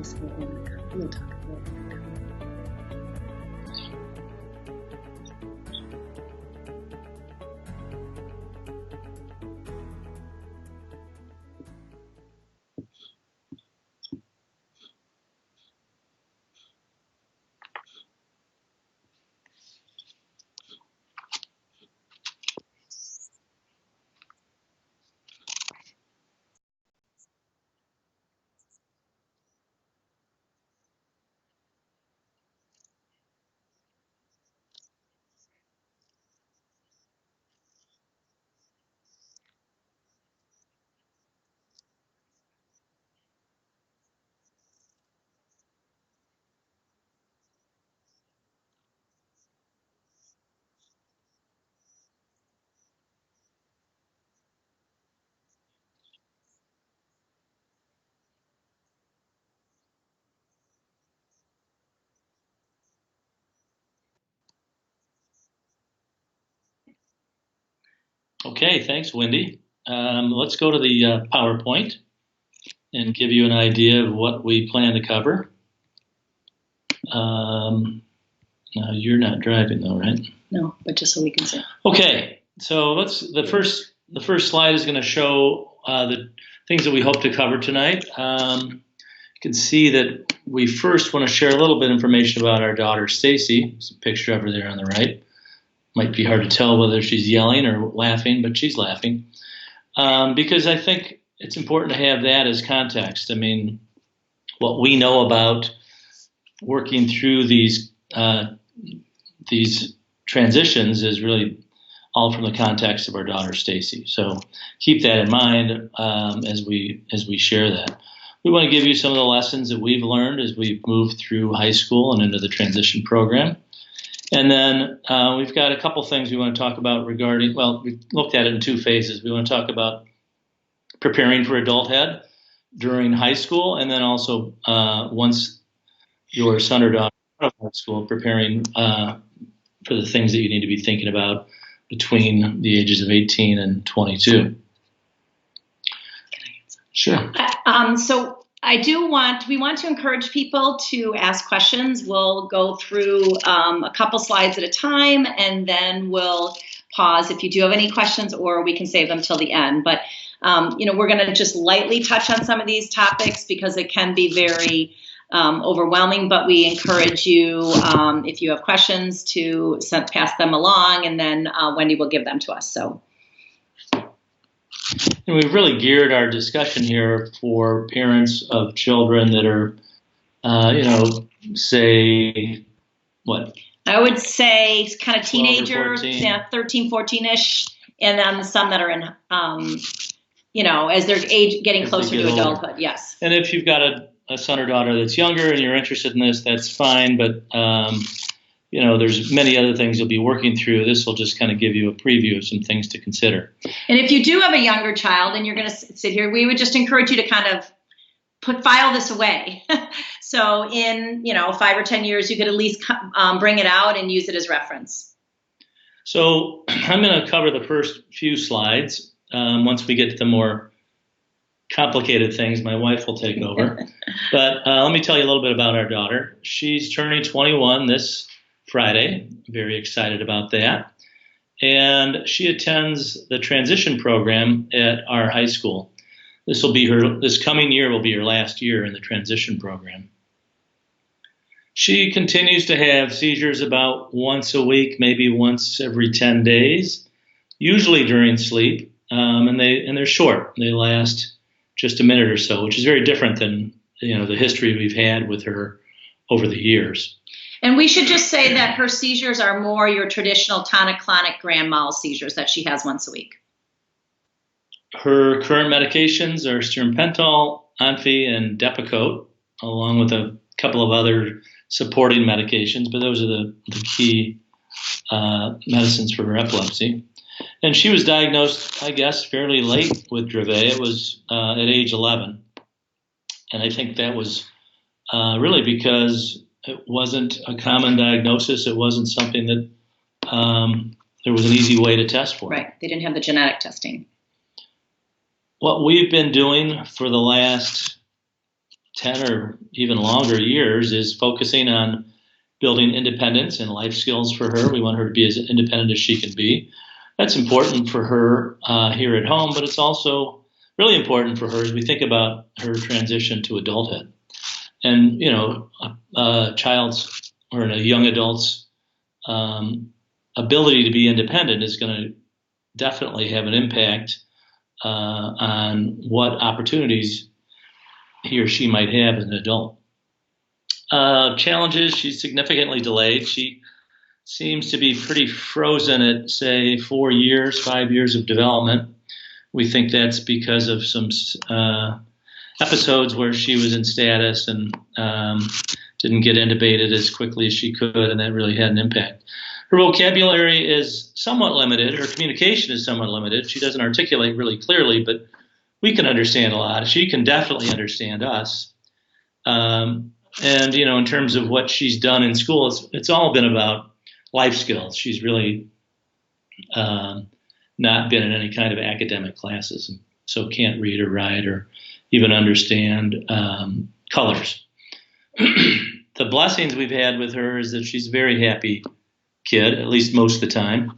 So we'll talk about that. Okay, thanks, Wendy. Let's go to the PowerPoint and give you an idea of what we plan to cover. Now you're not driving though, right? No, but just so we can see. Okay, so the first slide is going to show the things that we hope to cover tonight. You can see that we first want to share a little bit of information about our daughter, Stacy. There's a picture of her there on the right. Might be hard to tell whether she's yelling or laughing, but she's laughing. Because I think it's important to have that as context. I mean, what we know about working through these transitions is really all from the context of our daughter, Stacy. So keep that in mind as we share that. We want to give you some of the lessons that we've learned as we've moved through high school and into the transition program. And then we've got a couple things we want to talk about regarding, well, we looked at it in two phases. We want to talk about preparing for adulthood during high school, and then also once your son or daughter is out of high school, preparing for the things that you need to be thinking about between the ages of 18 and 22. Sure. So we want to encourage people to ask questions. We'll go through a couple slides at a time, and then we'll pause if you do have any questions, or we can save them till the end. But, we're going to just lightly touch on some of these topics because it can be very overwhelming, but we encourage you, if you have questions, to pass them along, and then Wendy will give them to us. So. And we've really geared our discussion here for parents of children that are, say, what? I would say kind of teenager, 13, 14-ish, and then some that are in, as their age getting closer to adulthood. Older. Yes. And if you've got a son or daughter that's younger and you're interested in this, that's fine. But, there's many other things you'll be working through. This will just kind of give you a preview of some things to consider. And if you do have a younger child and you're going to sit here, we would just encourage you to kind of file this away. So in, 5 or 10 years, you could at least bring it out and use it as reference. So I'm going to cover the first few slides. Once we get to the more complicated things, my wife will take over. But let me tell you a little bit about our daughter. She's turning 21 this Friday. Very excited about that. And she attends the transition program at our high school. This coming year will be her last year in the transition program. She continues to have seizures about once a week, maybe once every 10 days, usually during sleep. And they're short. They last just a minute or so, which is very different than, the history we've had with her over the years. And we should just say that her seizures are more your traditional tonic-clonic grand mal seizures that she has once a week. Her current medications are stiripentol, Onfi, and Depakote, along with a couple of other supporting medications, but those are the key medicines for her epilepsy. And she was diagnosed, I guess, fairly late with Dravet. It was at age 11. And I think that was really because it wasn't a common diagnosis. It wasn't something that there was an easy way to test for. Right. They didn't have the genetic testing. What we've been doing for the last 10 or even longer years is focusing on building independence and life skills for her. We want her to be as independent as she can be. That's important for her here at home, but it's also really important for her as we think about her transition to adulthood. And, a child's or a young adult's ability to be independent is going to definitely have an impact on what opportunities he or she might have as an adult. Challenges, she's significantly delayed. She seems to be pretty frozen at, say, 4 years, 5 years of development. We think that's because of some episodes where she was in status and didn't get intubated as quickly as she could, and that really had an impact. Her vocabulary is somewhat limited. Her communication is somewhat limited. She doesn't articulate really clearly, but we can understand a lot. She can definitely understand us. And, in terms of what she's done in school, it's all been about life skills. She's really not been in any kind of academic classes, so can't read or write or even understand colors. The blessings we've had with her is that she's a very happy kid, at least most of the time.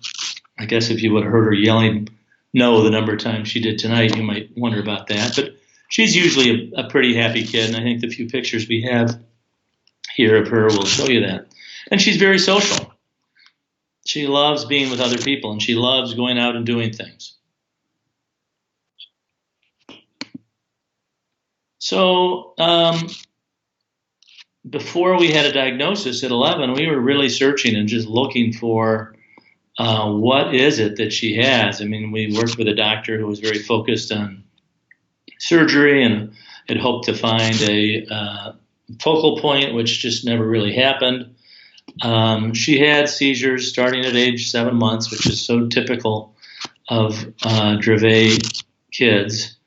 I guess if you would have heard her yelling no the number of times she did tonight, you might wonder about that. But she's usually a pretty happy kid, and I think the few pictures we have here of her will show you that. And she's very social. She loves being with other people, and she loves going out and doing things. So before we had a diagnosis at 11, we were really searching and just looking for what is it that she has. I mean, we worked with a doctor who was very focused on surgery and had hoped to find a focal point, which just never really happened. She had seizures starting at age 7 months, which is so typical of Dravet kids.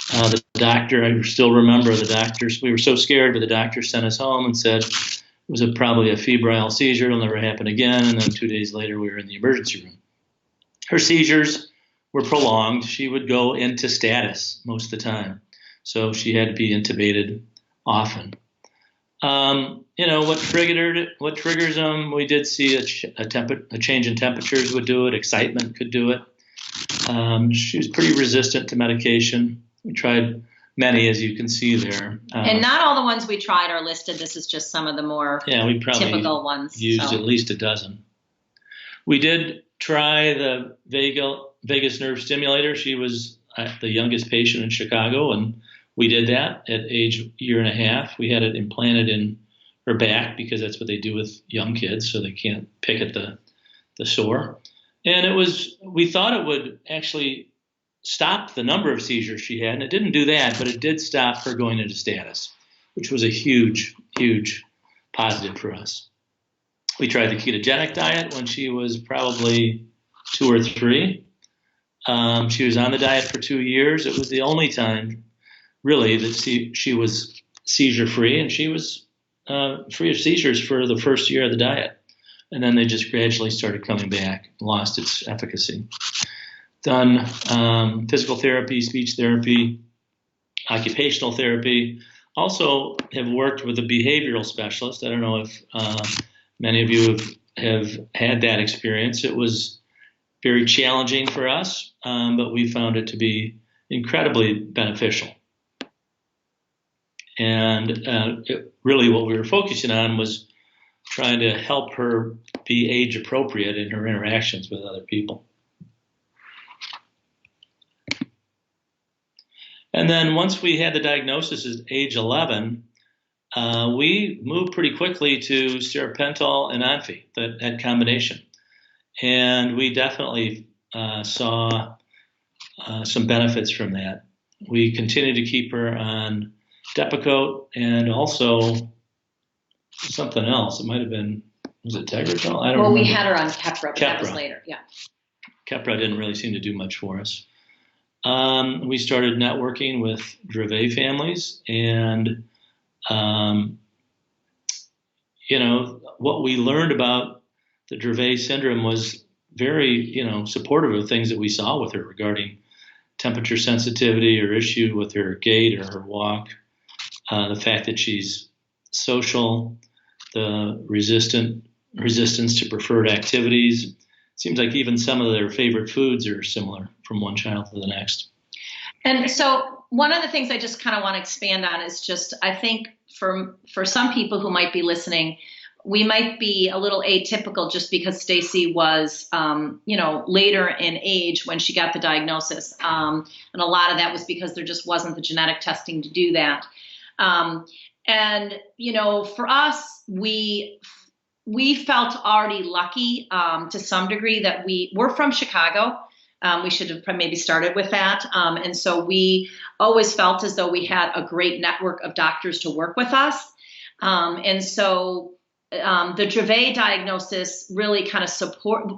The doctor, I still remember the doctors, we were so scared, but the doctor sent us home and said it was probably a febrile seizure, it'll never happen again. And then 2 days later, we were in the emergency room. Her seizures were prolonged. She would go into status most of the time, so she had to be intubated often. What triggers them? We did see a change in temperatures would do it. Excitement could do it. She was pretty resistant to medication. We tried many, as you can see there. And not all the ones we tried are listed. This is just some of the more we probably typical ones. Used at least a dozen. We did try the vagus nerve stimulator. She was the youngest patient in Chicago, and we did that at age 1.5 years. We had it implanted in her back because that's what they do with young kids, so they can't pick at the sore. And we thought it would actually stop the number of seizures she had, and it didn't do that, but it did stop her going into status, which was a huge, huge positive for us. We tried the ketogenic diet when she was probably 2 or 3. She was on the diet for 2 years. It was the only time, really, that she was seizure-free, and she was free of seizures for the first year of the diet. And then they just gradually started coming back and lost its efficacy. Done physical therapy, speech therapy, occupational therapy. Also have worked with a behavioral specialist. I don't know if many of you have had that experience. It was very challenging for us, but we found it to be incredibly beneficial. And really what we were focusing on was trying to help her be age appropriate in her interactions with other people. And then once we had the diagnosis at age 11, we moved pretty quickly to stiripentol and Onfi, that combination. And we definitely saw some benefits from that. We continued to keep her on Depakote and also something else. It might have been, was it Tegretol? I don't remember. We had her on Keppra, but that was later, yeah. Keppra didn't really seem to do much for us. We started networking with Dravet Families, and what we learned about the Dravet syndrome was very, supportive of things that we saw with her regarding temperature sensitivity or issue with her gait or her walk. the fact that she's social, the resistance to preferred activities. Seems like even some of their favorite foods are similar from one child to the next. And so one of the things I just kind of want to expand on is just, I think for some people who might be listening, we might be a little atypical just because Ssi was, later in age when she got the diagnosis. And a lot of that was because there just wasn't the genetic testing to do that. For us, we felt already lucky to some degree that we're from Chicago. We should have maybe started with that. And so we always felt as though we had a great network of doctors to work with us. The Dravet diagnosis really kind of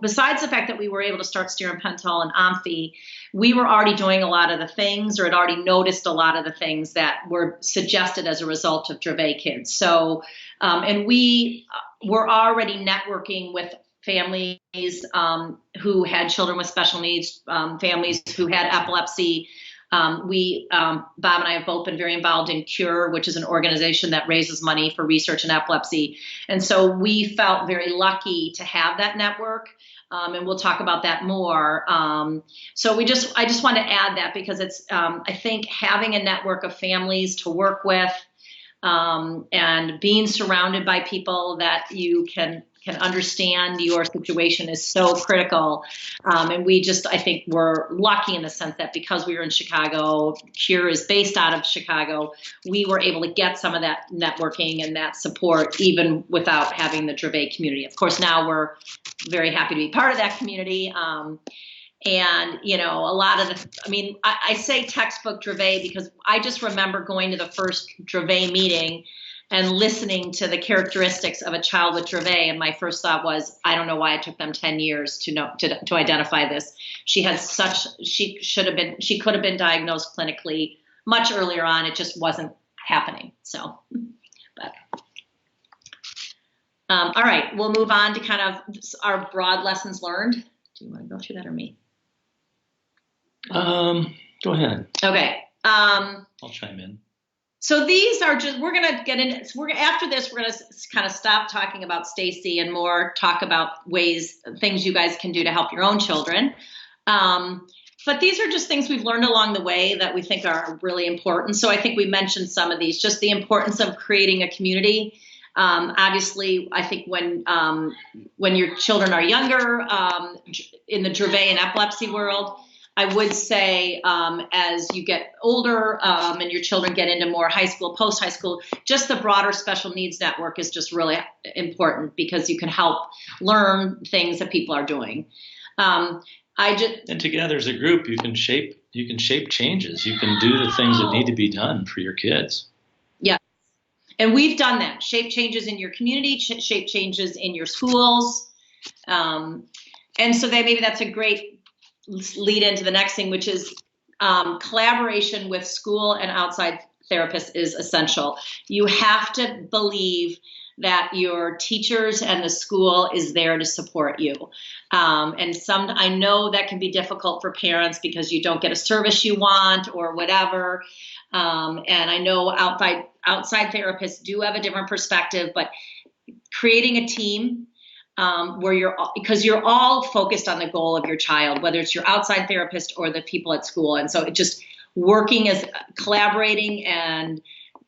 besides the fact that we were able to start stiripentol and Amphi, we were already doing a lot of the things or had already noticed a lot of the things that were suggested as a result of Dravet kids. So, and we were already networking with families who had children with special needs, families who had epilepsy. Bob and I have both been very involved in CURE, which is an organization that raises money for research in epilepsy. And so we felt very lucky to have that network. And we'll talk about that more. I just want to add that because it's, I think having a network of families to work with, and being surrounded by people that you can understand your situation is so critical. And I think we're lucky in the sense that because we were in Chicago, CURE is based out of Chicago, we were able to get some of that networking and that support even without having the Dravet community. Of course, now we're very happy to be part of that community. A lot of I say textbook Dravet because I just remember going to the first Dravet meeting and listening to the characteristics of a child with Dravet. And my first thought was, I don't know why it took them 10 years to identify this. She could have been diagnosed clinically much earlier on. It just wasn't happening. So, all right, we'll move on to kind of our broad lessons learned. Do you want to go through that or me? Go ahead. Okay. I'll chime in. So these are just, we're going to get into, after this, we're going to kind of stop talking about Ssi and more talk about things you guys can do to help your own children. But these are just things we've learned along the way that we think are really important. So I think we mentioned some of these, just the importance of creating a community. Obviously, I think when your children are younger, in the Dravet and epilepsy world, I would say as you get older and your children get into more high school, post-high school, just the broader special needs network is just really important because you can help learn things that people are doing. And together as a group, you can shape changes. You can do the things that need to be done for your kids. Yeah. And we've done that. Shape changes in your community, shape changes in your schools. And so maybe that's a great lead into the next thing, which is collaboration with school and outside therapists is essential. You have to believe that your teachers and the school is there to support you. I know that can be difficult for parents because you don't get a service you want or whatever. And I know outside therapists do have a different perspective, but creating a team because you're all focused on the goal of your child, whether it's your outside therapist or the people at school. And so it just working as collaborating and,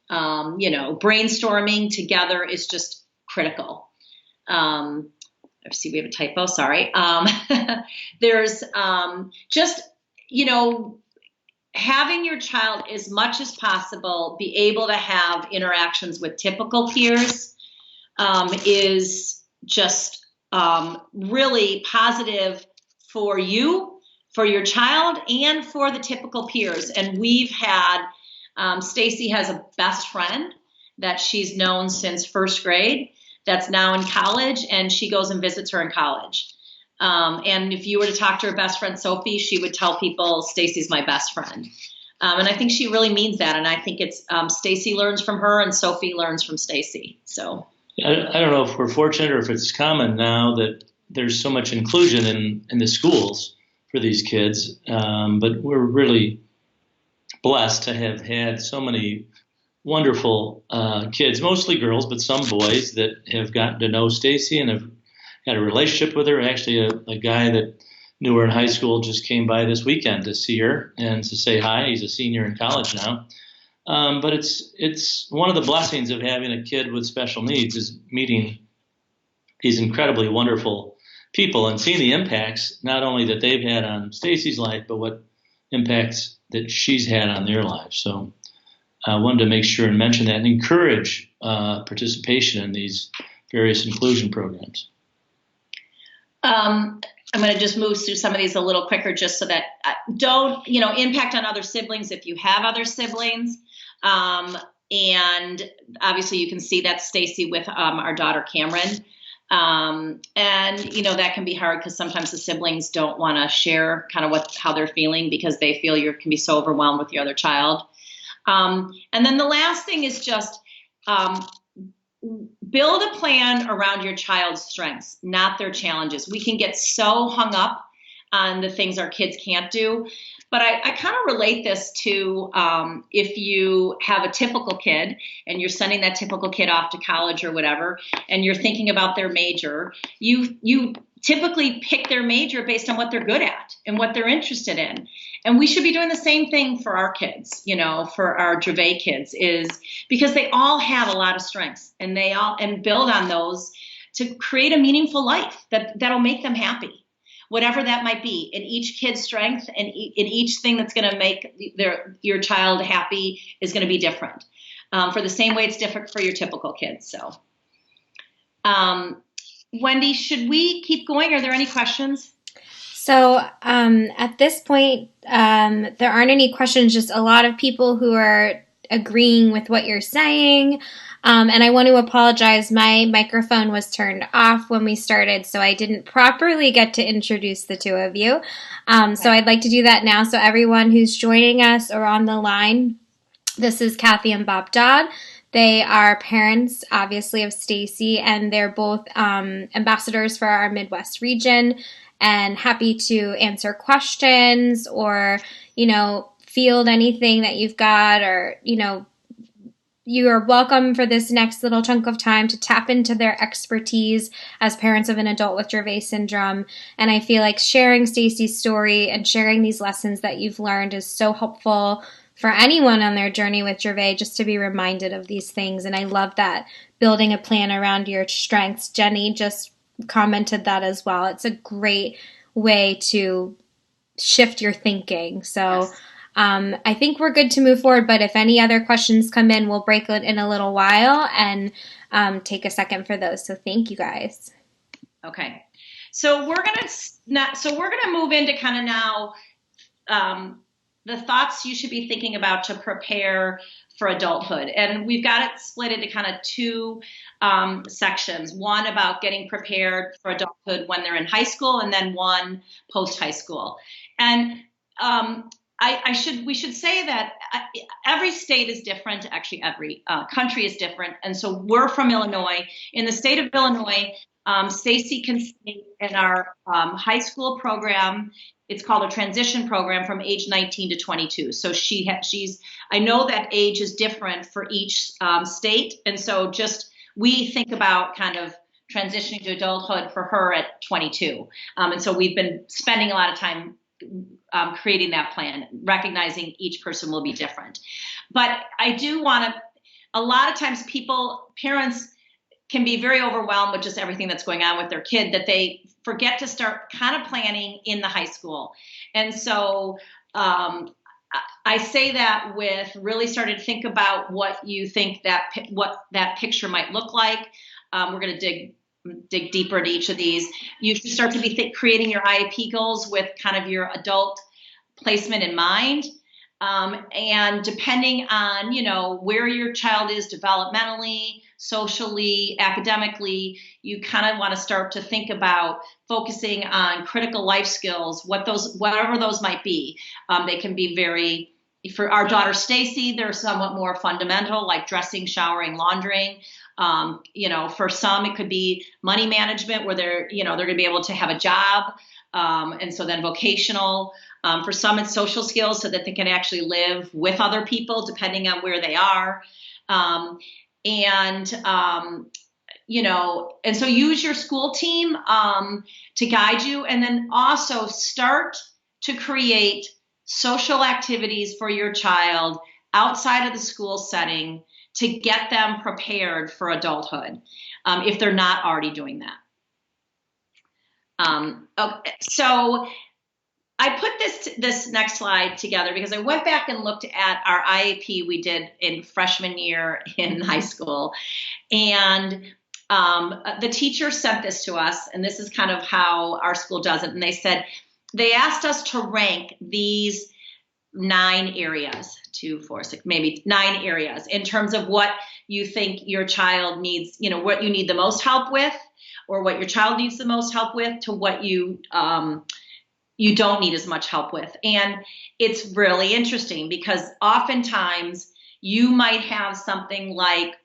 brainstorming together is just critical. I see we have a typo. Sorry. There's having your child as much as possible be able to have interactions with typical peers is just really positive for you, for your child, and for the typical peers. And we've had, Ssi has a best friend that she's known since first grade that's now in college, and she goes and visits her in college. And if you were to talk to her best friend, Sophie, she would tell people, Stacy's my best friend. And I think she really means that. And I think it's Ssi learns from her and Sophie learns from Ssi. So I don't know if we're fortunate or if it's common now that there's so much inclusion in the schools for these kids. But we're really blessed to have had so many wonderful kids, mostly girls, but some boys that have gotten to know Stacy and have had a relationship with her. Actually, a guy that knew her in high school just came by this weekend to see her and to say hi. He's a senior in college now. But it's one of the blessings of having a kid with special needs is meeting these incredibly wonderful people and seeing the impacts not only that they've had on Stacy's life, but what impacts that she's had on their lives. So I wanted to make sure and mention that and encourage participation in these various inclusion programs. I'm going to just move through some of these a little quicker just so that don't, impact on other siblings if you have other siblings. And obviously you can see that Stacy with our daughter Cameron. And, that can be hard because sometimes the siblings don't want to share kind of how they're feeling because they feel you can be so overwhelmed with your other child. And then the last thing is just build a plan around your child's strengths, not their challenges. We can get so hung up on the things our kids can't do. But I kind of relate this to if you have a typical kid and you're sending that typical kid off to college or whatever, and you're thinking about their major, you typically pick their major based on what they're good at and what they're interested in. And we should be doing the same thing for our kids, for our Dravet kids, is because they all have a lot of strengths and build on those to create a meaningful life that'll make them happy. Whatever that might be, in each kid's strength and in each thing that's going to make your child happy is going to be different. For the same way it's different for your typical kids. So, Wendy, should we keep going? Are there any questions? So at this point, there aren't any questions, just a lot of people who are agreeing with what you're saying. And I want to apologize. My microphone was turned off when we started, so I didn't properly get to introduce the two of you. Okay. So I'd like to do that now. So everyone who's joining us or on the line, this is Kathy and Bob Dodd. They are parents, obviously, of Stacy, and they're both ambassadors for our Midwest region and happy to answer questions or, field anything that you've got or, you are welcome for this next little chunk of time to tap into their expertise as parents of an adult with Dravet syndrome. And I feel like sharing Stacy's story and sharing these lessons that you've learned is so helpful for anyone on their journey with Dravet, just to be reminded of these things. And I love that, building a plan around your strengths. Jenny just commented that as well. It's a great way to shift your thinking. So yes. I think we're good to move forward, but if any other questions come in, we'll break it in a little while and take a second for those. So thank you guys. Okay. So we're gonna move into kind of now the thoughts you should be thinking about to prepare for adulthood. And we've got it split into kind of two sections. One about getting prepared for adulthood when they're in high school, and then one post high school. And we should say that every state is different. Actually, every country is different. And so we're from Illinois. In the state of Illinois, Stacy can stay in our high school program. It's called a transition program from age 19 to 22. So I know that age is different for each state. And so we think about kind of transitioning to adulthood for her at 22. And so we've been spending a lot of time creating that plan, recognizing each person will be different. But I do want to, a lot of times parents can be very overwhelmed with just everything that's going on with their kid that they forget to start kind of planning in the high school. And so I say that with really starting to think about what you think what that picture might look like. We're going to dig deeper into each of these. You should start to be creating your Iep goals with kind of your adult placement in mind. And depending on, where your child is developmentally, socially, academically, you kind of want to start to think about focusing on critical life skills, whatever those might be. They can be for our daughter Stacy, they're somewhat more fundamental, like dressing, showering, laundering. For some, it could be money management where they're going to be able to have a job. And so then vocational. For some, it's social skills so that they can actually live with other people depending on where they are. And so use your school team to guide you, and then also start to create social activities for your child outside of the school setting to get them prepared for adulthood, if they're not already doing that. Okay, so I put this next slide together because I went back and looked at our IEP we did in freshman year in high school, and the teacher sent this to us, and this is kind of how our school does it. And they asked us to rank these 9 areas, 2, 4, 6, maybe 9 areas in terms of what you think your child needs, what you need the most help with, or what your child needs the most help with, to what you don't need as much help with. And it's really interesting because oftentimes you might have something like,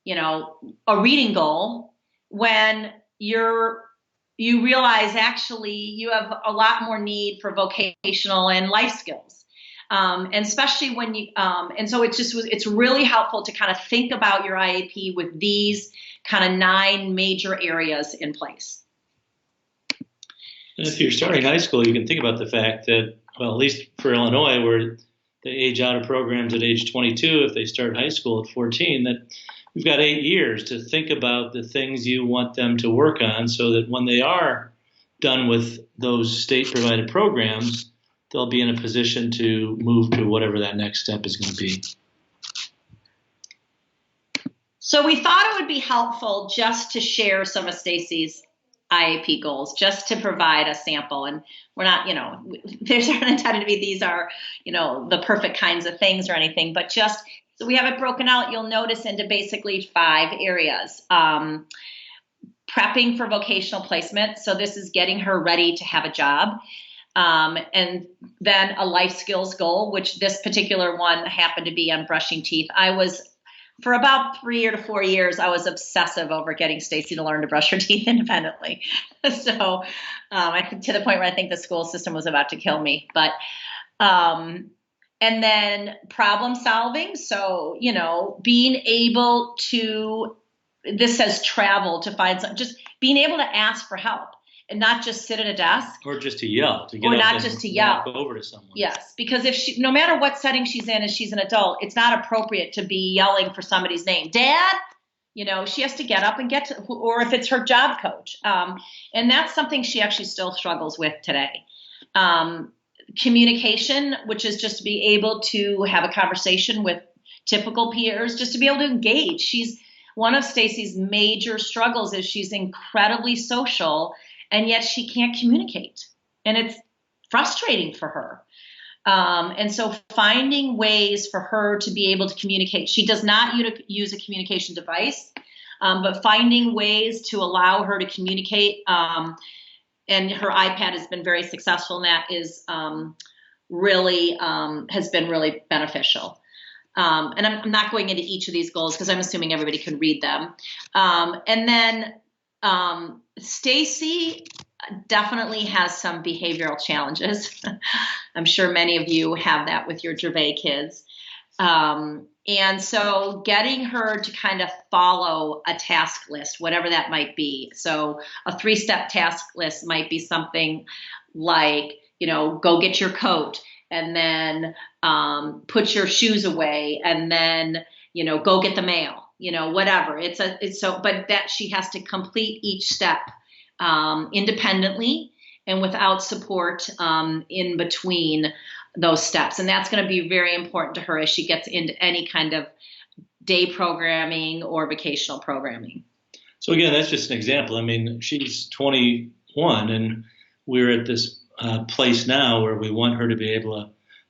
a reading goal when you realize actually you have a lot more need for vocational and life skills. And especially when and so it's really helpful to kind of think about your IEP with these kind of 9 major areas in place. And if you're starting high school, you can think about the fact that, well, at least for Illinois, where they age out of programs at age 22, if they start high school at 14, that we've got 8 years to think about the things you want them to work on so that when they are done with those state-provided programs, they'll be in a position to move to whatever that next step is going to be. So we thought it would be helpful just to share some of Stacy's IEP goals, just to provide a sample. And we're not, these aren't intended to be, these are, the perfect kinds of things or anything, but just, so we have it broken out, you'll notice, into basically 5 areas. Prepping for vocational placement. So this is getting her ready to have a job. And then a life skills goal, which this particular one happened to be on brushing teeth. For about 3 or 4 years, I was obsessive over getting Stacy to learn to brush her teeth independently. So to the point where I think the school system was about to kill me. But and then problem solving. So, being able to, this says travel to find something, just being able to ask for help. And not just sit at a desk. Or just to yell. Or not just to yell. Walk over to someone. Yes, because no matter what setting she's in, as she's an adult, it's not appropriate to be yelling for somebody's name. Dad, she has to get up and get to, or if it's her job coach. And that's something she actually still struggles with today. Communication, which is just to be able to have a conversation with typical peers, just to be able to engage. One of Stacy's major struggles is she's incredibly social, and yet she can't communicate. And it's frustrating for her. And so finding ways for her to be able to communicate. She does not use a communication device, but finding ways to allow her to communicate. And her iPad has been very successful, and that is really has been really beneficial. And I'm not going into each of these goals because I'm assuming everybody can read them. And then Stacy definitely has some behavioral challenges. I'm sure many of you have that with your Dravet kids. And so getting her to kind of follow a task list, whatever that might be. So a 3-step task list might be something like, go get your coat, and then put your shoes away, and then, go get the mail, whatever. But that she has to complete each step independently and without support in between those steps. And that's going to be very important to her as she gets into any kind of day programming or vocational programming. So again, that's just an example. I mean, she's 21, and we're at this place now where we want her to be able to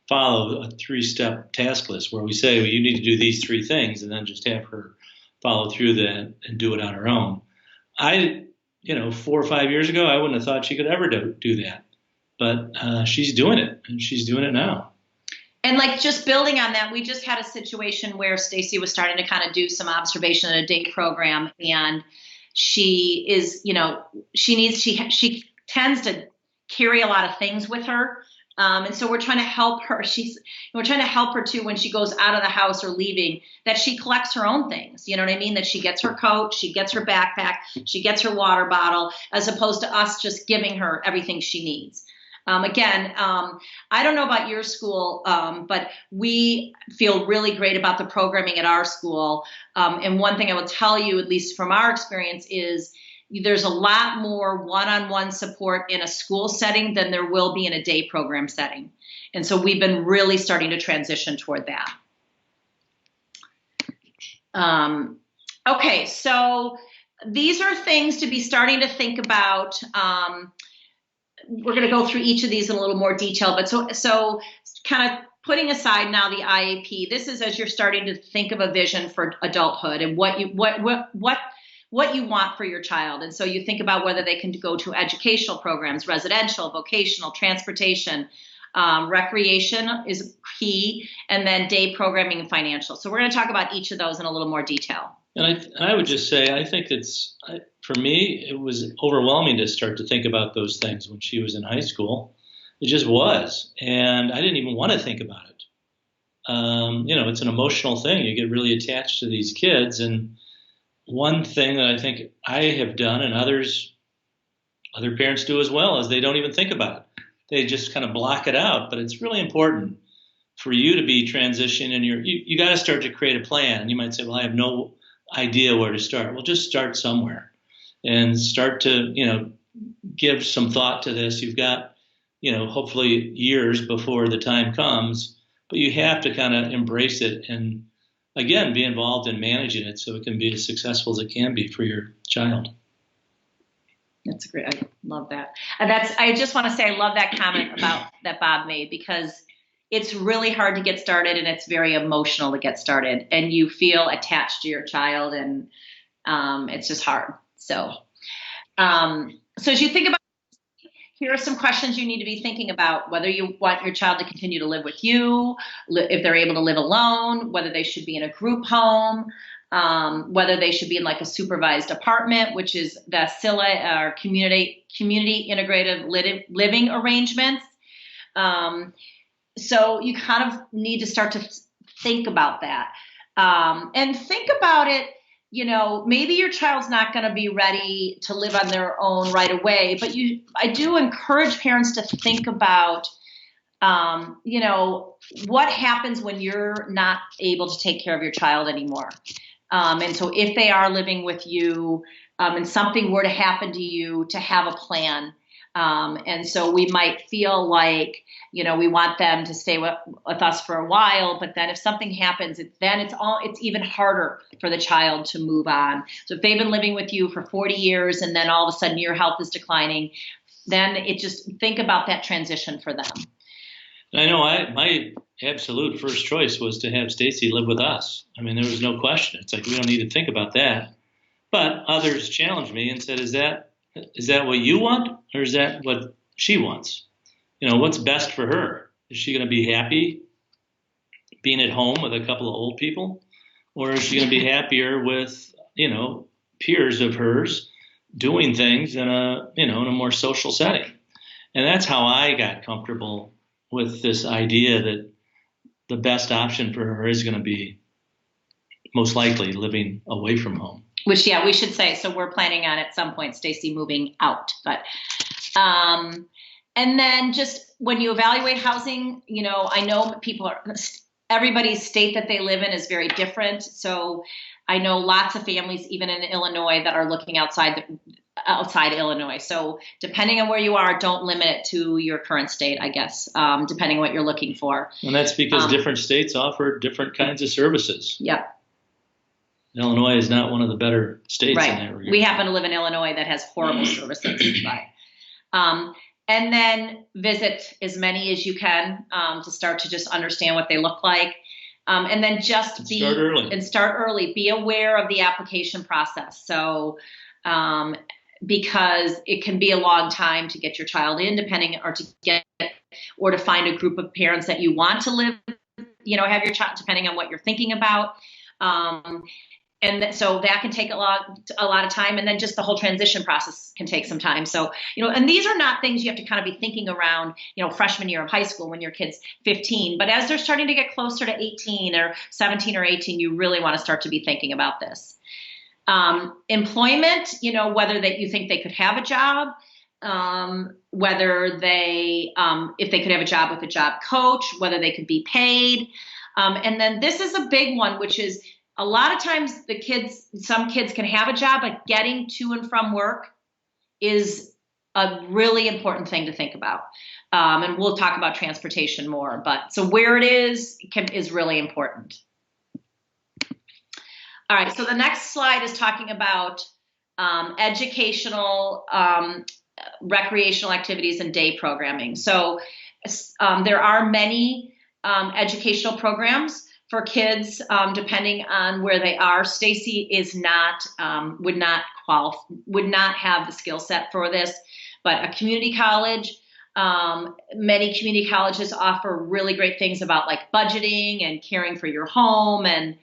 follow a 3-step task list where we say, well, you need to do these 3 things, and then just have her follow through that and do it on her own. 4 or 5 years ago, I wouldn't have thought she could ever do that. But she's doing it, and she's doing it now. And just building on that, we just had a situation where Stacy was starting to kind of do some observation in a day program, and she is, she tends to carry a lot of things with her And so we're trying to help her. We're trying to help her too when she goes out of the house or leaving, that she collects her own things. You know what I mean? That she gets her coat, she gets her backpack, she gets her water bottle, as opposed to us just giving her everything she needs. Again, I don't know about your school, but we feel really great about the programming at our school. And one thing I will tell you, at least from our experience, is there's a lot more one-on-one support in a school setting than there will be in a day program setting. And so we've been really starting to transition toward that. Okay, so these are things to be starting to think about. We're going to go through each of these in a little more detail, but so kind of putting aside now the IEP, this is as you're starting to think of a vision for adulthood and what you want for your child. And so you think about whether they can go to educational programs, residential, vocational, transportation, recreation is key, and then day programming and financial. So we're going to talk about each of those in a little more detail. And I would just say, I think for me, it was overwhelming to start to think about those things when she was in high school. It just was. And I didn't even want to think about it. It's an emotional thing. You get really attached to these kids. And one thing that I think I have done, and other parents do as well, is they don't even think about it. They just kind of block it out. But it's really important for you to be transitioning, and you got to start to create a plan. You might say, well, I have no idea where to start. Well, just start somewhere and start to, give some thought to this. You've got, hopefully years before the time comes, but you have to kind of embrace it and, again, be involved in managing it so it can be as successful as it can be for your child. That's great. I love that. And I just want to say I love that comment that Bob made, because it's really hard to get started and it's very emotional to get started, and you feel attached to your child, and it's just hard. So as you think about, here are some questions you need to be thinking about: whether you want your child to continue to live with you, if they're able to live alone, whether they should be in a group home, whether they should be in like a supervised apartment, which is the Ssi or community integrative living arrangements. So you kind of need to start to think about that, and think about it. Maybe your child's not going to be ready to live on their own right away, but I do encourage parents to think about, what happens when you're not able to take care of your child anymore. And so if they are living with you, and something were to happen to you, to have a plan. And so we might feel like, we want them to stay with us for a while, but then if something happens, it's even harder for the child to move on. So if they've been living with you for 40 years and then all of a sudden your health is declining, then think about that transition for them. I know my absolute first choice was to have Stacy live with us. I mean, there was no question. It's like, we don't need to think about that. But others challenged me and said, is that what you want, or is that what she wants? What's best for her? Is she going to be happy being at home with a couple of old people, or is she going to be happier with, peers of hers doing things in a more social setting? And that's how I got comfortable with this idea that the best option for her is going to be most likely living away from home. Which, we should say, so we're planning on at some point Stacy moving out, but, and then just when you evaluate housing, I know everybody's state that they live in is very different. So I know lots of families, even in Illinois, that are looking outside Illinois. So depending on where you are, don't limit it to your current state, I guess, depending on what you're looking for. And that's because different states offer different kinds of services. Yep. Illinois is not one of the better states in that regard. We happen to live in Illinois that has horrible services. And then visit as many as you can to start to just understand what they look like. And then just start early. Be aware of the application process. So because it can be a long time to get your child in, or to find a group of parents that you want to live, have your child, depending on what you're thinking about. so that can take a lot of time. And then just the whole transition process can take some time. So, and these are not things you have to kind of be thinking around, freshman year of high school when your kid's 15. But as they're starting to get closer to 18 or 17 or 18, you really want to start to be thinking about this. Employment, whether that you think they could have a job, whether they, if they could have a job with a job coach, whether they could be paid. And then this is a big one, which is, a lot of times some kids can have a job, but getting to and from work is a really important thing to think about. And we'll talk about transportation more, but so where it is really important. All right. So the next slide is talking about educational, recreational activities and day programming. So there are many educational programs for kids, depending on where they are. Stacy is not, would not have the skill set for this, but a community college, many community colleges offer really great things about like budgeting and caring for your home and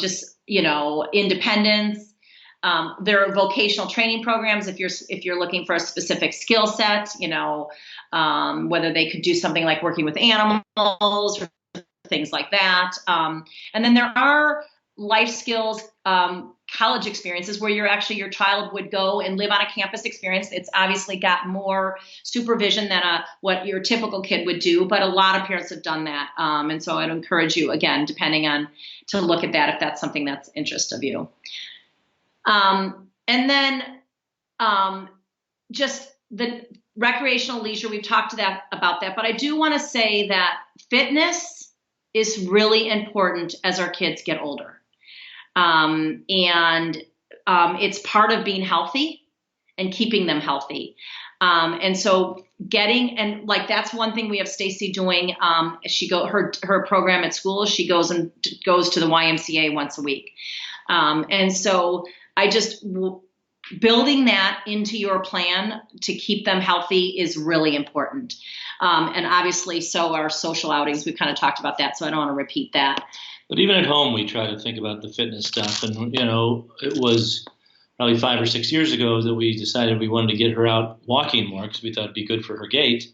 just, independence. There are vocational training programs if you're looking for a specific skill set, whether they could do something like working with animals or things like that. And then there are life skills college experiences where your child would go and live on a campus experience. It's obviously got more supervision than what your typical kid would do, but a lot of parents have done that. And so I'd encourage you, again, depending on, to look at that if that's something that's interest of you. And then just the recreational leisure, we've talked about that, but I do want to say that fitness is really important as our kids get older. And it's part of being healthy and keeping them healthy. And so that's one thing we have Stacy doing. Her program at school, she goes to the YMCA once a week. And so building that into your plan to keep them healthy is really important. And obviously, so are social outings. We've kind of talked about that, so I don't want to repeat that. But even at home, we try to think about the fitness stuff. And, it was probably 5 or 6 years ago that we decided we wanted to get her out walking more because we thought it'd be good for her gait.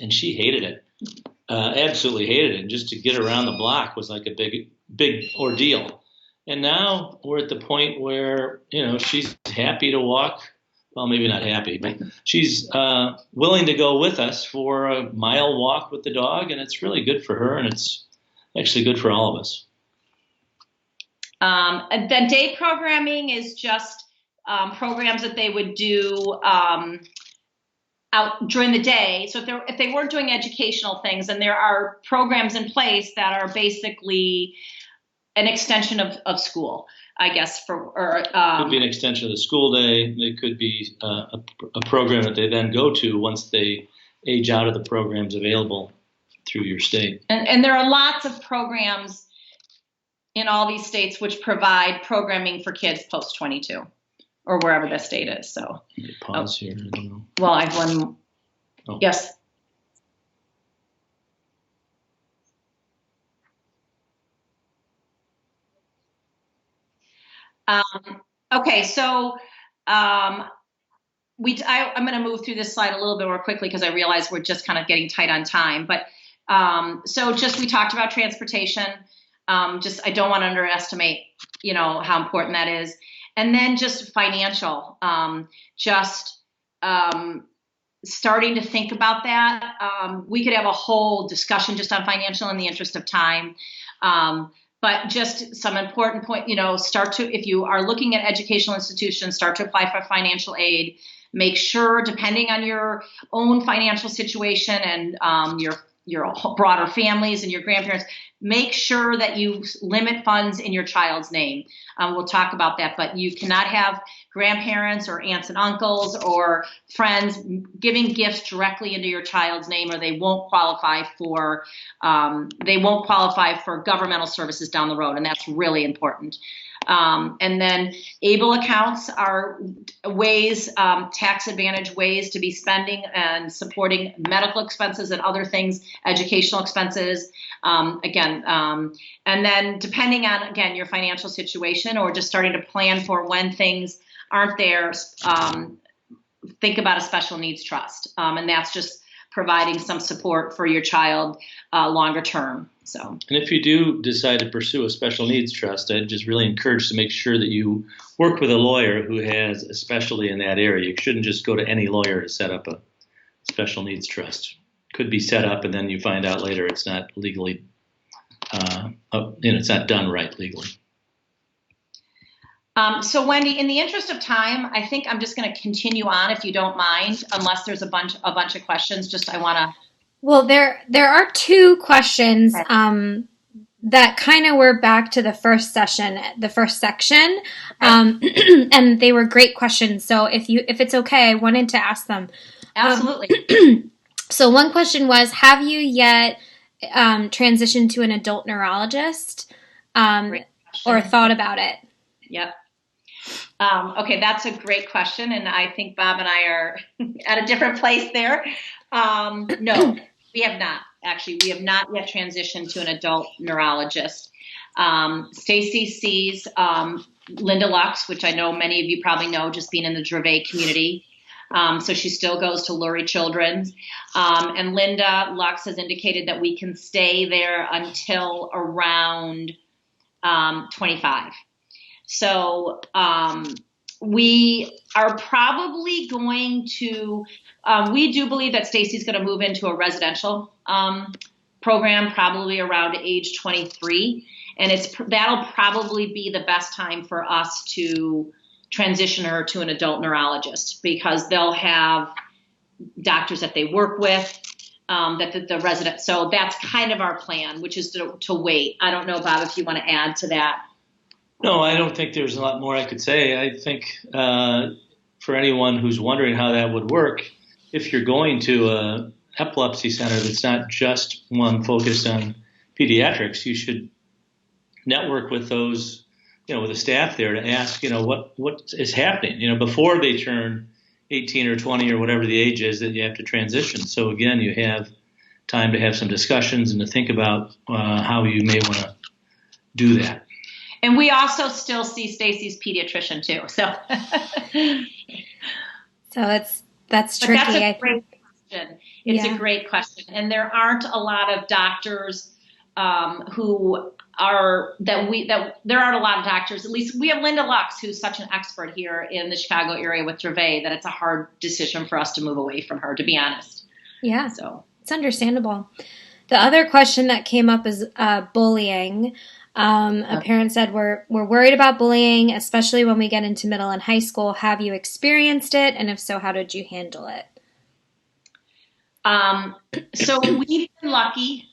And she hated it, absolutely hated it. And just to get around the block was like a big ordeal. And now we're at the point where, she's happy to walk. Well, maybe not happy, but she's willing to go with us for a mile walk with the dog. And it's really good for her. And it's actually good for all of us. And then day programming is just programs that they would do out during the day. So if they weren't doing educational things, and there are programs in place that are basically an extension of school, I guess, could be an extension of the school day. They could be a program that they then go to once they age out of the programs available through your state. And there are lots of programs in all these states which provide programming for kids post 22 or wherever the state is. So pause here. I don't know. Well, I've one. Oh. Yes. Okay, so I'm going to move through this slide a little bit more quickly because I realize we're just kind of getting tight on time. But we talked about transportation. I don't want to underestimate, how important that is. And then just financial, starting to think about that. We could have a whole discussion just on financial in the interest of time. But just some important point, if you are looking at educational institutions, start to apply for financial aid. Make sure, depending on your own financial situation and your broader families and your grandparents, make sure that you limit funds in your child's name. We'll talk about that, but you cannot have grandparents or aunts and uncles or friends giving gifts directly into your child's name, or they won't qualify for governmental services down the road, and that's really important. And then ABLE accounts are ways, tax advantage ways to be spending and supporting medical expenses and other things, educational expenses. And then depending on, again, your financial situation or just starting to plan for when things aren't there, think about a special needs trust. And that's just providing some support for your child longer term. So, and if you do decide to pursue a special needs trust, I'd just really encourage to make sure that you work with a lawyer who has a specialty in that area. You shouldn't just go to any lawyer to set up a special needs trust. Could be set up and then you find out later it's not legally, it's not done right legally. So Wendy, in the interest of time, I think I'm just going to continue on if you don't mind, unless there's a bunch of questions. I want to. Well, there are two questions that kind of were back to the first section, and they were great questions. So if it's okay, I wanted to ask them. Absolutely. So one question was, have you yet transitioned to an adult neurologist or thought about it? Yep. Okay, that's a great question, and I think Bob and I are at a different place there. No, we have not. Actually, we have not yet transitioned to an adult neurologist. Stacy sees Linda Lux, which I know many of you probably know, just being in the Dravet community. So she still goes to Lurie Children's. And Linda Lux has indicated that we can stay there until around 25. So we are probably going to, we do believe that Stacy's going to move into a residential program probably around age 23. And that'll probably be the best time for us to transition her to an adult neurologist, because they'll have doctors that they work with, that the resident. So that's kind of our plan, which is to wait. I don't know, Bob, if you want to add to that. No, I don't think there's a lot more I could say. I think for anyone who's wondering how that would work, if you're going to a epilepsy center that's not just one focused on pediatrics, you should network with those, with the staff there to ask, what is happening, before they turn 18 or 20 or whatever the age is that you have to transition. So again, you have time to have some discussions and to think about how you may want to do that. And we also still see Stacy's pediatrician too. So that's tricky. But that's a great question. It's a great question. And there aren't a lot of doctors who are there aren't a lot of doctors. At least we have Linda Lux, who's such an expert here in the Chicago area with Dravet, that it's a hard decision for us to move away from her, to be honest. Yeah. So it's understandable. The other question that came up is bullying. A parent said, we're worried about bullying, especially when we get into middle and high school. Have you experienced it? And if so, how did you handle it? So we've been lucky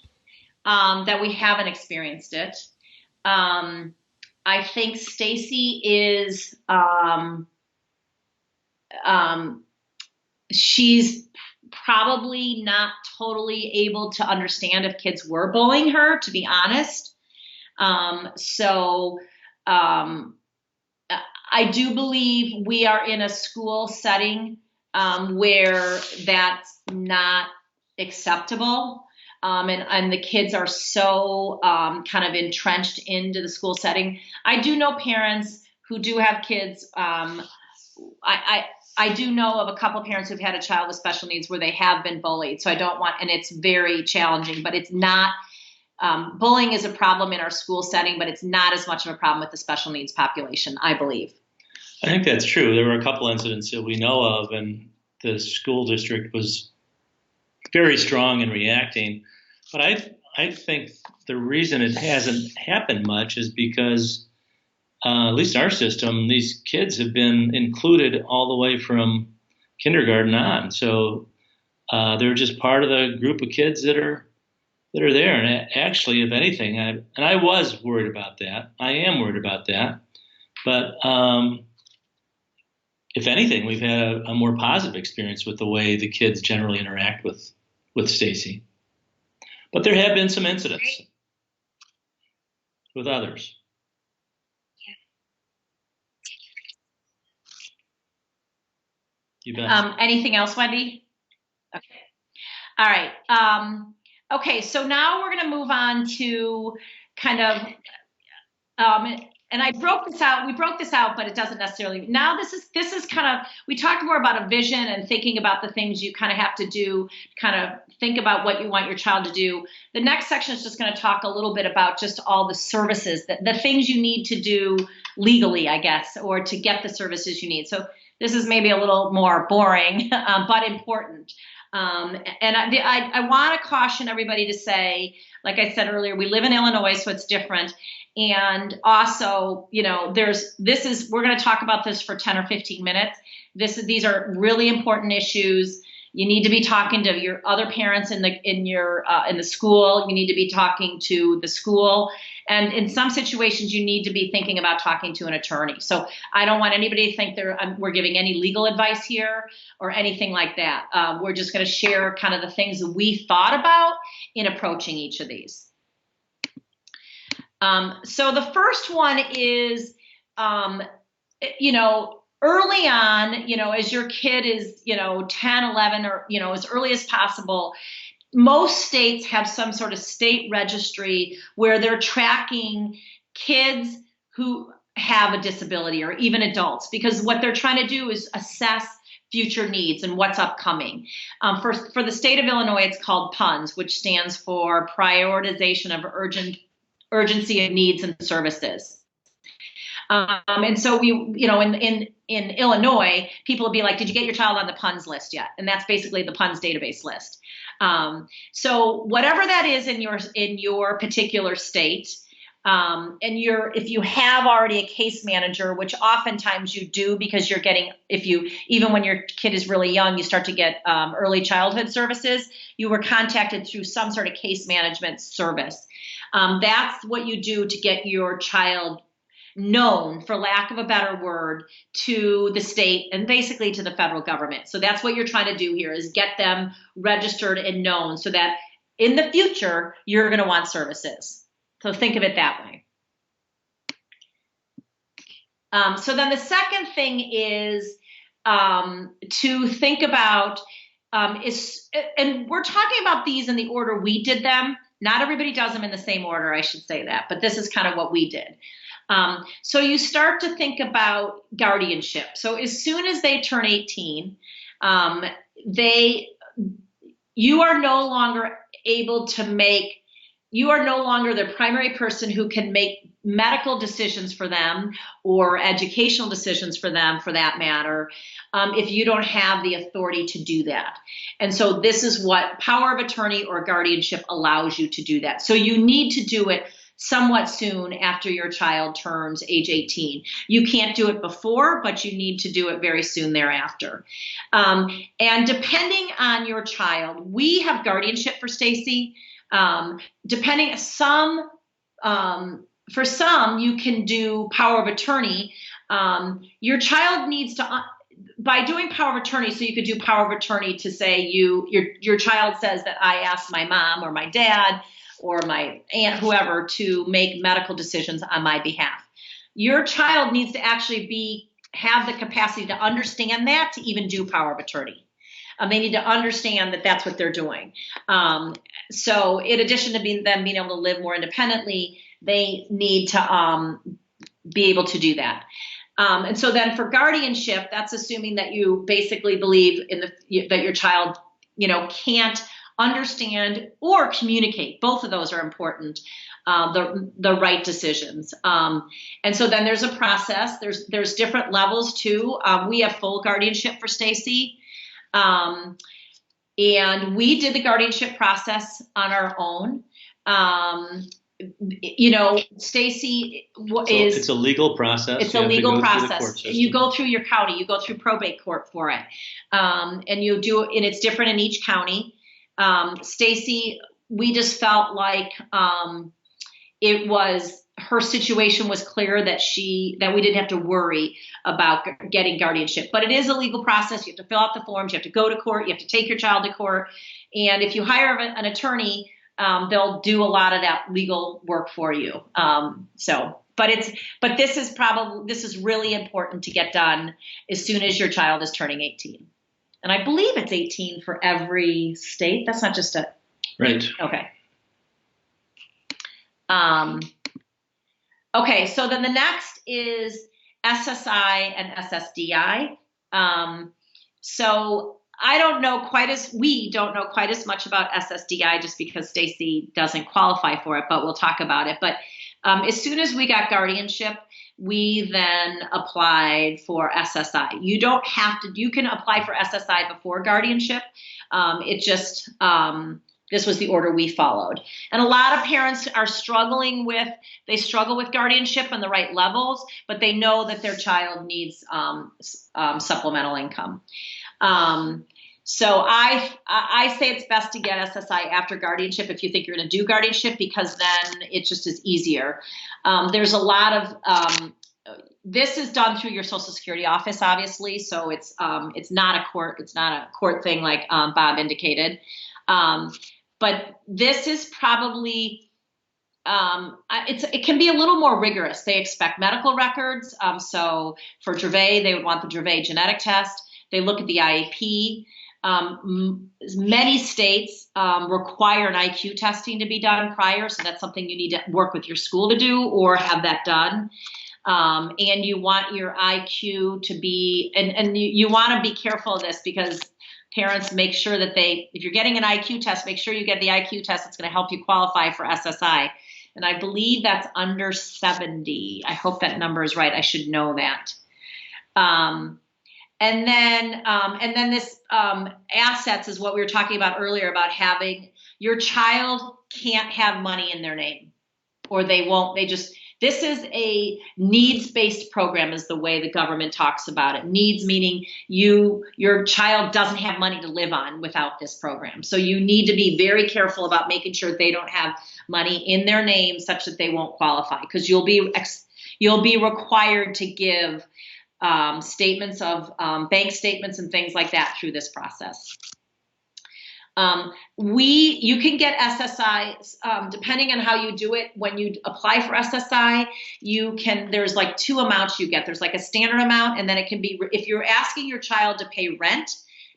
that we haven't experienced it. I think Stacy is, she's probably not totally able to understand if kids were bullying her, to be honest. I do believe we are in a school setting where that's not acceptable. And the kids are so kind of entrenched into the school setting. I do know parents who do have kids. I do know of a couple parents who've had a child with special needs where they have been bullied. So and it's very challenging, but it's not. Bullying is a problem in our school setting, but it's not as much of a problem with the special needs population, I believe. I think that's true. There were a couple incidents that we know of, and the school district was very strong in reacting. But I think the reason it hasn't happened much is because, at least our system, these kids have been included all the way from kindergarten on. So they're just part of the group of kids that are there. And actually, if anything, I was worried about that. I am worried about that. But if anything, we've had a more positive experience with the way the kids generally interact with Stacy. But there have been some incidents with others. You bet. Anything else, Wendy? Okay. All right. Okay, so now we're going to move on to kind of, and I broke this out. We broke this out, but it doesn't necessarily. Now this is kind of, we talked more about a vision and thinking about the things you kind of have to do, kind of think about what you want your child to do. The next section is just going to talk a little bit about just all the services, the things you need to do legally, I guess, or to get the services you need. So this is maybe a little more boring, but important. And I want to caution everybody to say, like I said earlier, we live in Illinois, so it's different. And also, you know, we're going to talk about this for 10 or 15 minutes. These are really important issues. You need to be talking to your other parents in the school. You need to be talking to the school. And in some situations, you need to be thinking about talking to an attorney. So I don't want anybody to think we're giving any legal advice here or anything like that. We're just going to share kind of the things that we thought about in approaching each of these. So the first one is, you know, early on, you know, as your kid is, you know, 10, 11, or, you know, as early as possible, most states have some sort of state registry where they're tracking kids who have a disability or even adults, because what they're trying to do is assess future needs and what's upcoming. For the state of Illinois, it's called PUNS, which stands for Prioritization of Urgency of Needs and Services. And so we, you know, in Illinois, people will be like, did you get your child on the PUNS list yet? And that's basically the PUNS database list. So whatever that is in your particular state, and if you have already a case manager, which oftentimes you do, because even when your kid is really young, you start to get early childhood services, you were contacted through some sort of case management service. That's what you do to get your child known, for lack of a better word, to the state and basically to the federal government. So that's what you're trying to do here, is get them registered and known so that in the future, you're going to want services. So think of it that way. So then the second thing is to think about, and we're talking about these in the order we did them. Not everybody does them in the same order, I should say that, but this is kind of what we did. So you start to think about guardianship. So as soon as they turn 18, you are no longer the primary person who can make medical decisions for them or educational decisions for them, for that matter, if you don't have the authority to do that. And so this is what power of attorney or guardianship allows you to do that. So you need to do it somewhat soon after your child turns age 18. You can't do it before, but you need to do it very soon thereafter. And depending on your child, we have guardianship for Stacy. For some, you can do power of attorney. Your child needs to, by doing power of attorney, so you could do power of attorney to say your child says that I asked my mom or my dad or my aunt, whoever, to make medical decisions on my behalf. Your child needs to actually have the capacity to understand that to even do power of attorney. They need to understand that that's what they're doing. So in addition to them being able to live more independently, they need to be able to do that. And so then for guardianship, that's assuming that you basically believe that your child, you know, can't understand or communicate. Both of those are important. The right decisions. And so then there's a process. There's different levels too. We have full guardianship for Stacy. And we did the guardianship process on our own. You know, Stacy it's a legal process. It's a legal process. You go through your county, you go through probate court for it. And you do it, and it's different in each county. Stacy, we just felt like her situation was clear that we didn't have to worry about getting guardianship. But it is a legal process. You have to fill out the forms. You have to go to court. You have to take your child to court. And if you hire an attorney, they'll do a lot of that legal work for you. But this is really important to get done as soon as your child is turning 18. And I believe it's 18 for every state. That's not just a... Right. Okay. Okay, so then the next is SSI and SSDI. So we don't know quite as much about SSDI just because Stacy doesn't qualify for it, but we'll talk about it. But as soon as we got guardianship, we then applied for SSI. You don't have to, you can apply for SSI before guardianship. This was the order we followed. And a lot of parents are struggle with guardianship on the right levels, but they know that their child needs supplemental income. So I say it's best to get SSI after guardianship if you think you're going to do guardianship, because then it just is easier. There's a lot of this is done through your Social Security office, obviously. So it's not a court thing like Bob indicated. But this is probably, it can be a little more rigorous. They expect medical records. So for Dravet, they would want the Dravet genetic test. They look at the IEP. Many states require an IQ testing to be done prior. So that's something you need to work with your school to do or have that done. And you want your IQ to be, and you want to be careful of this because parents make sure that if you're getting an IQ test, make sure you get the IQ test that's going to help you qualify for SSI. And I believe that's under 70. I hope that number is right. I should know that. And then this assets is what we were talking about earlier about having your child can't have money in their name, or this is a needs-based program is the way the government talks about it. Needs meaning your child doesn't have money to live on without this program. So you need to be very careful about making sure they don't have money in their name such that they won't qualify, because you'll be required to give statements of bank statements and things like that through this process. You can get SSI, depending on how you do it. When you apply for SSI, there's like two amounts you get. There's like a standard amount, and then it can be, if you're asking your child to pay rent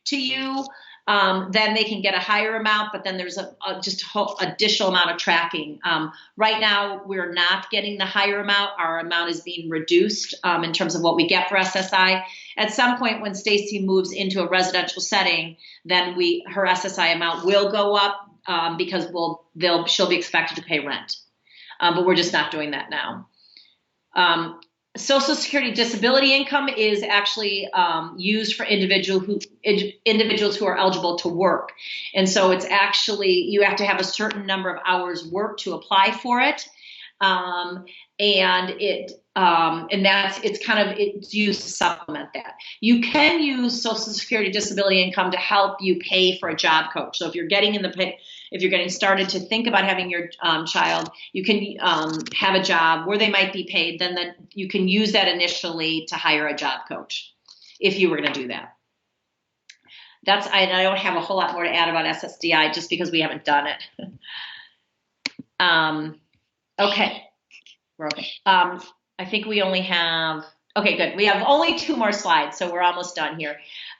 to you, then they can get a higher amount, but then there's just a whole additional amount of tracking. Right now, we're not getting the higher amount. Our amount is being reduced in terms of what we get for SSI. At some point, when Stacy moves into a residential setting, then her SSI amount will go up because she'll be expected to pay rent. But we're just not doing that now. Social Security disability income is actually used for individuals who are eligible to work. And so it's actually, you have to have a certain number of hours worked to apply for it. It's used to supplement that. You can use Social Security disability income to help you pay for a job coach. So if you're getting started to think about having your child, you can have a job where they might be paid. Then you can use that initially to hire a job coach if you were going to do that. I don't have a whole lot more to add about SSDI just because we haven't done it. Okay. We're okay. I think we only have, okay, good. We have only 2 more slides, so we're almost done here.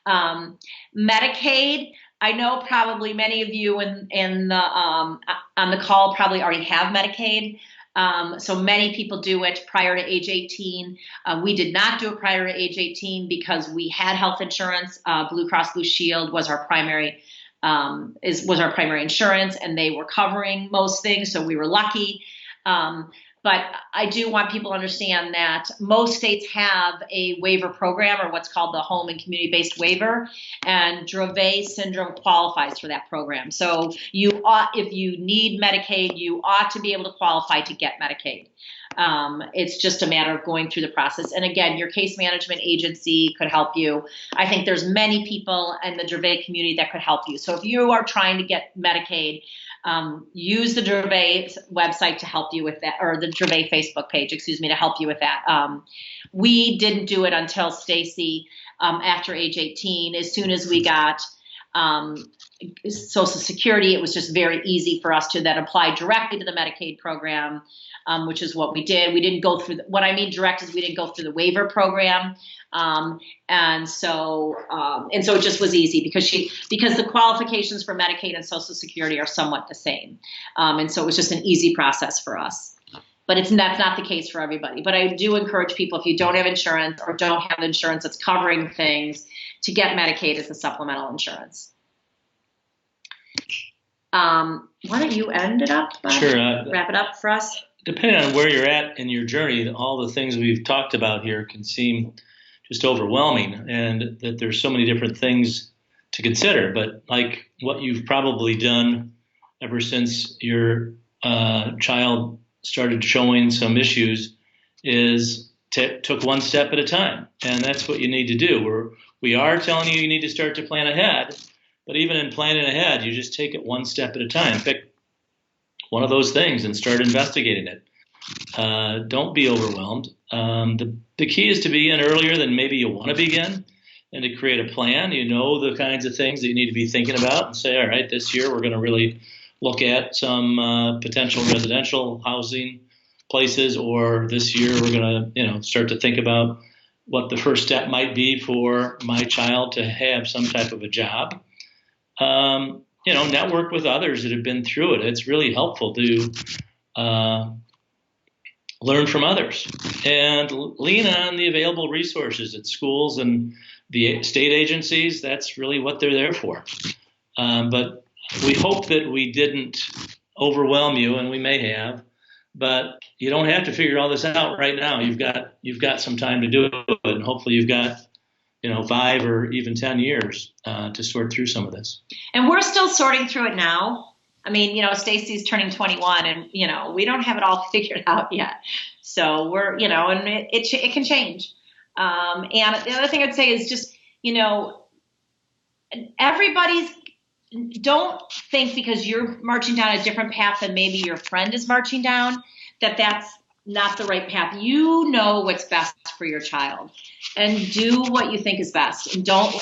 Medicaid, I know probably many of you on the call probably already have Medicaid. So many people do it prior to age 18. We did not do it prior to age 18 because we had health insurance. Blue Cross Blue Shield was our primary insurance, and they were covering most things, so we were lucky. But I do want people to understand that most states have a waiver program, or what's called the home and community-based waiver, and Dravet syndrome qualifies for that program. So if you need Medicaid, you ought to be able to qualify to get Medicaid. It's just a matter of going through the process. And again, your case management agency could help you. I think there's many people in the Dravet community that could help you. So if you are trying to get Medicaid, use the Dravet website to help you with that, or the Dravet Facebook page, to help you with that. We didn't do it until Stacy, after age 18. As soon as we got Social Security, it was just very easy for us to then apply directly to the Medicaid program, which is what we did. We didn't go through what I mean direct is we didn't go through the waiver program. And so it just was easy because the qualifications for Medicaid and Social Security are somewhat the same. And so it was just an easy process for us. But that's not the case for everybody. But I do encourage people, if you don't have insurance or don't have insurance that's covering things, to get Medicaid as a supplemental insurance. Why don't you end it up? Sure. Wrap it up for us. Depending on where you're at in your journey, all the things we've talked about here can seem just overwhelming, and that there's so many different things to consider. But like what you've probably done ever since your child started showing some issues is took one step at a time. And that's what you need to do. We are telling you need to start to plan ahead, but even in planning ahead, you just take it one step at a time. Pick one of those things and start investigating it. Don't be overwhelmed. The key is to begin earlier than maybe you want to begin, and to create a plan. You know the kinds of things that you need to be thinking about, and say, all right, this year we're going to really look at some potential residential housing places, or this year we're going to start to think about what the first step might be for my child to have some type of a job. Network with others that have been through it. It's really helpful to learn from others and lean on the available resources at schools and the state agencies. That's really what they're there for. But we hope that we didn't overwhelm you, and we may have, but you don't have to figure all this out right now. You've got some time to do it, and hopefully you've got 5 or even 10 years to sort through some of this. And we're still sorting through it now. I mean, Stacy's turning 21, and we don't have it all figured out yet. So we're, and it can change. And the other thing I'd say is just, don't think because you're marching down a different path than maybe your friend is marching down, that's not the right path. You know what's best for your child, and do what you think is best. And don't,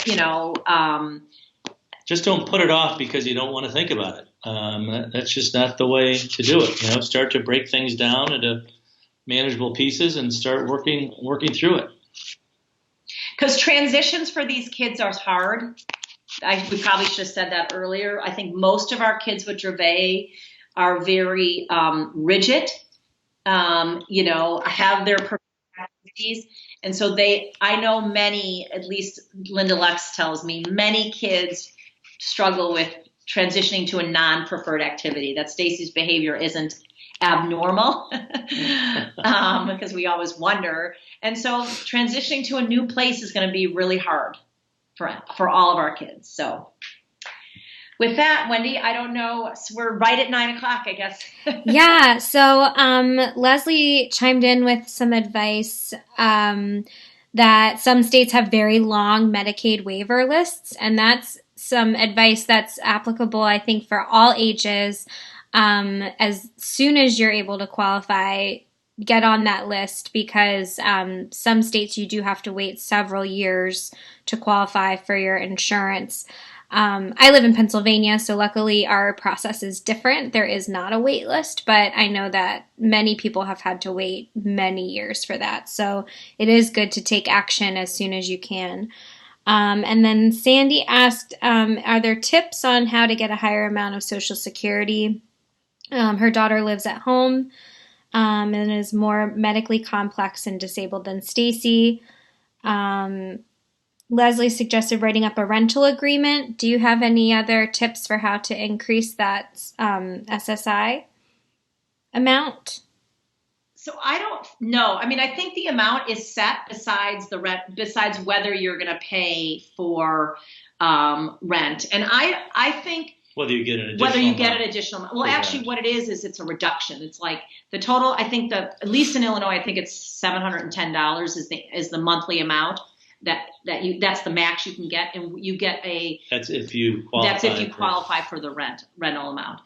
just don't put it off because you don't want to think about it. That's just not the way to do it. Start to break things down into manageable pieces and start working through it. Because transitions for these kids are hard. We probably should have said that earlier. I think most of our kids with Dravet are very rigid, have their personalities. And so I know many, at least Linda Lex tells me, many kids struggle with transitioning to a non-preferred activity, that Stacy's behavior isn't abnormal because we always wonder. And so transitioning to a new place is going to be really hard for all of our kids. So with that, Wendy, I don't know. So we're right at 9:00, I guess. Yeah. So Leslie chimed in with some advice that some states have very long Medicaid waiver lists, and that's some advice that's applicable, I think, for all ages. As soon as you're able to qualify, get on that list, because some states you do have to wait several years to qualify for your insurance. I live in Pennsylvania, so luckily our process is different. There is not a wait list, but I know that many people have had to wait many years for that. So it is good to take action as soon as you can. And then Sandy asked, are there tips on how to get a higher amount of Social Security? Her daughter lives at home and is more medically complex and disabled than Stacy. Leslie suggested writing up a rental agreement. Do you have any other tips for how to increase that SSI amount? So I don't know. I mean, I think the amount is set besides whether you're going to pay for rent. And I think whether you get an additional amount. Well, actually, what it is it's a reduction. It's like the total. I think at least in Illinois, I think it's $710 is the monthly amount that's the max you can get, and you get that's if you qualify for the rental amount.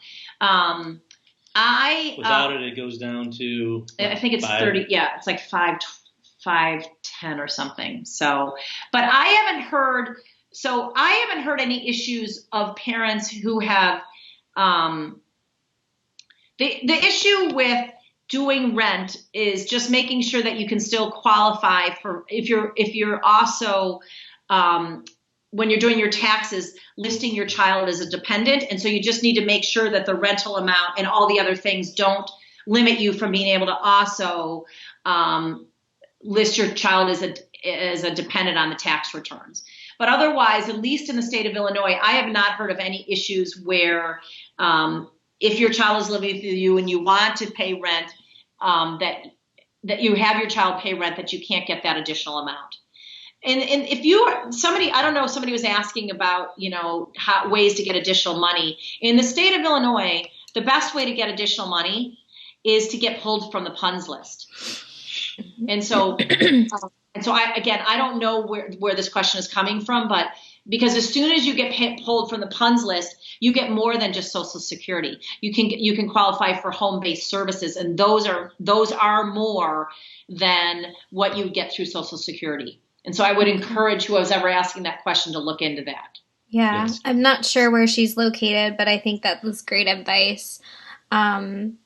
Without it goes down to I think it's 30. Yeah, it's like 510 or something. So, but I haven't heard. So I haven't heard any issues of parents who have, the issue with doing rent is just making sure that you can still qualify for, if you're also, when you're doing your taxes, listing your child as a dependent. And so you just need to make sure that the rental amount and all the other things don't limit you from being able to also list your child as a dependent on the tax returns. But otherwise, at least in the state of Illinois, I have not heard of any issues where if your child is living with you and you want to pay rent, that you have your child pay rent, that you can't get that additional amount. And if I don't know if somebody was asking about, ways to get additional money. In the state of Illinois, the best way to get additional money is to get pulled from the PUNS list. And so, I don't know where this question is coming from, but because as soon as you get pulled from the PUNS list, you get more than just Social Security. You can qualify for home-based services, and those are more than what you get through Social Security. And so I would encourage whoever's ever asking that question to look into that. Yeah, Yes. I'm not sure where she's located, but I think that was great advice.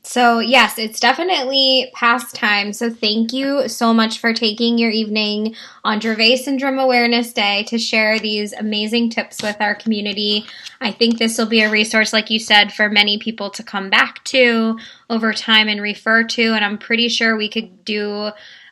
So yes, it's definitely past time. So thank you so much for taking your evening on Dravet Syndrome Awareness Day to share these amazing tips with our community. I think this will be a resource, like you said, for many people to come back to over time and refer to. And I'm pretty sure we could do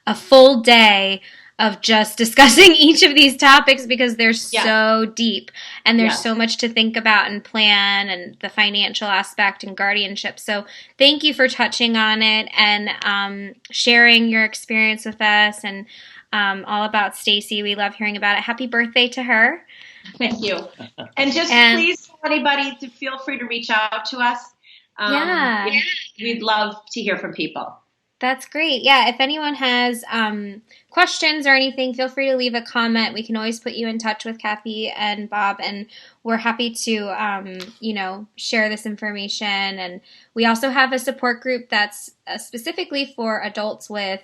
a full day of just discussing each of these topics because they're so deep and there's so much to think about and plan, and the financial aspect and guardianship. So thank you for touching on it and sharing your experience with us and all about Stacy. We love hearing about it. Happy birthday to her. Thank you. And please tell anybody to feel free to reach out to us. We'd love to hear from people. That's great. Yeah, if anyone has questions or anything, feel free to leave a comment. We can always put you in touch with Kathy and Bob, and we're happy to, share this information. And we also have a support group that's specifically for adults with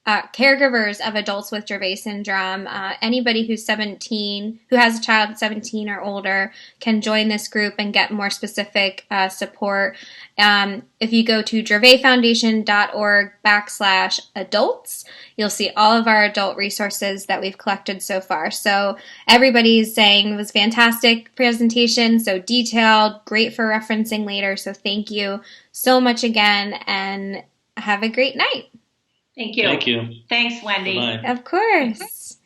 caregivers of adults with Dravet syndrome. Anybody who's 17, who has a child 17 or older, can join this group and get more specific support. If you go to dravetfoundation.org/adults, you'll see all of our adult resources that we've collected so far. So everybody's saying it was fantastic presentation, so detailed, great for referencing later. So thank you so much again, and have a great night. Thank you. Thank you. Thanks, Wendy. Bye-bye. Of course.